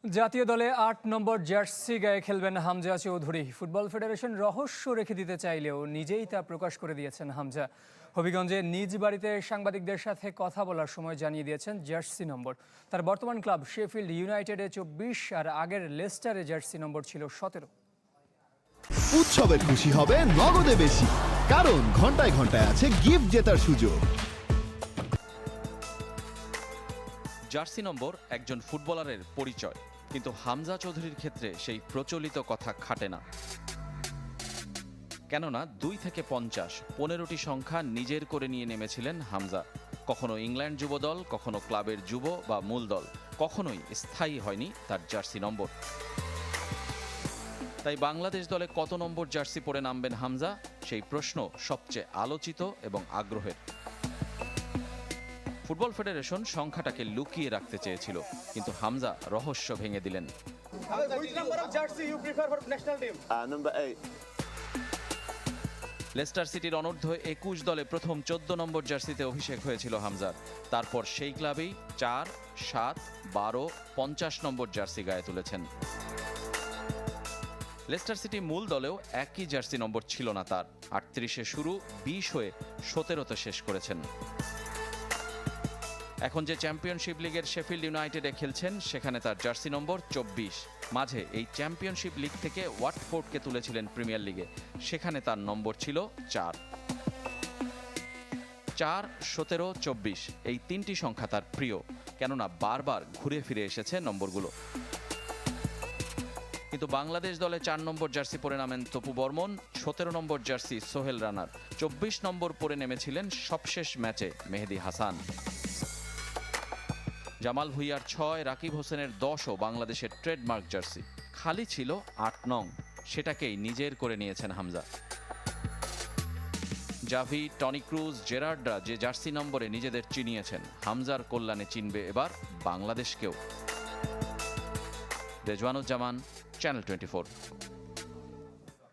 জাতীয় দলে ৮ নম্বর জার্সি গায়ে খেলবেন হামজা চৌধুরী। ফুটবল ফেডারেশন রহস্য রেখে দিতে চাইলেও নিজেই তা প্রকাশ করে দিয়েছেন হামজা। হবিগঞ্জে নিজ বাড়িতে সাংবাদিকদের সাথে কথা বলার সময় জানিয়ে দিয়েছেন জার্সি নম্বর তার বর্তমান ক্লাব শেফিল্ড ইউনাইটেডে ২৪ আর আগের লেস্টারে জার্সি নম্বর ছিল ১৭। উৎসবে খুশি হবে নগদে বেশি, কারণ ঘন্টায় ঘন্টায় আছে গিফট জেতার সুযোগ। জার্সি নম্বর একজন ফুটবলারের পরিচয়, কিন্তু হামজা চৌধুরীর ক্ষেত্রে সেই প্রচলিত কথা খাটে না। কেননা ২ থেকে ৫০ ১৫টি সংখ্যা নিজের করে নিয়ে নেমেছিলেন হামজা। কখনো ইংল্যান্ড যুব দল, কখনো ক্লাবের যুব বা মূল দল, কখনোই স্থায়ী হয়নি তার জার্সি নম্বর। তাই বাংলাদেশ দলে কত নম্বর জার্সি পরে নামবেন হামজা, সেই প্রশ্ন সবচেয়ে আলোচিত এবং আগ্রহের। ফুটবল ফেডারেশন সংখ্যাটাকে লুকিয়ে রাখতে চেয়েছিল, কিন্তু হামজা রহস্য ভেঙে দিলেন। লেস্টার সিটির অনূর্ধ্ব ২১ দলে প্রথম ১৪ নম্বর জার্সিতে অভিষেক হয়েছিল হামজার। তারপর সেই ক্লাবেই ৪, ৭, ১২, ৫০ নম্বর জার্সি গায়ে তুলেছেন। লেস্টার সিটি মূল দলেও একই জার্সি নম্বর ছিল না তার। ৩৮-এ শুরু, ২০ হয়ে ১৭তে শেষ করেছেন। এখন যে চ্যাম্পিয়নশিপ লিগের শেফিল্ড ইউনাইটেডে খেলছেন, সেখানে তার জার্সি নম্বর ২৪। মাঝে এই চ্যাম্পিয়নশিপ লিগ থেকে ওয়াটফোর্ডকে তুলেছিলেন প্রিমিয়ার লিগে, সেখানে তার নম্বর ছিল ৪। ৪, ১৭, ২৪ এই তিনটি সংখ্যা তার প্রিয়, কেননা বারবার ঘুরে ফিরে এসেছে নম্বরগুলো। কিন্তু বাংলাদেশ দলে ৪ নম্বর জার্সি পরে নামেন তপু বর্মন, ১৭ নম্বর জার্সি সোহেল রানার, ২৪ নম্বর পরে নেমেছিলেন সবশেষ ম্যাচে মেহেদী হাসান। জামাল ভুঁইয়ার ৬, রাকিব হোসেনের ১০ও বাংলাদেশের ট্রেডমার্ক জার্সি। খালি ছিল ৮ নং, সেটাকেই নিজের করে নিয়েছেন হামজা। জাভি, টনি ক্রুজ, জেরার্ডরা যে জার্সি নম্বরে নিজেদের চিনিয়েছেন, হামজার কল্যাণে চিনবে এবার বাংলাদেশকেও। রেজওয়ানুজ্জামান, চ্যানেল 24।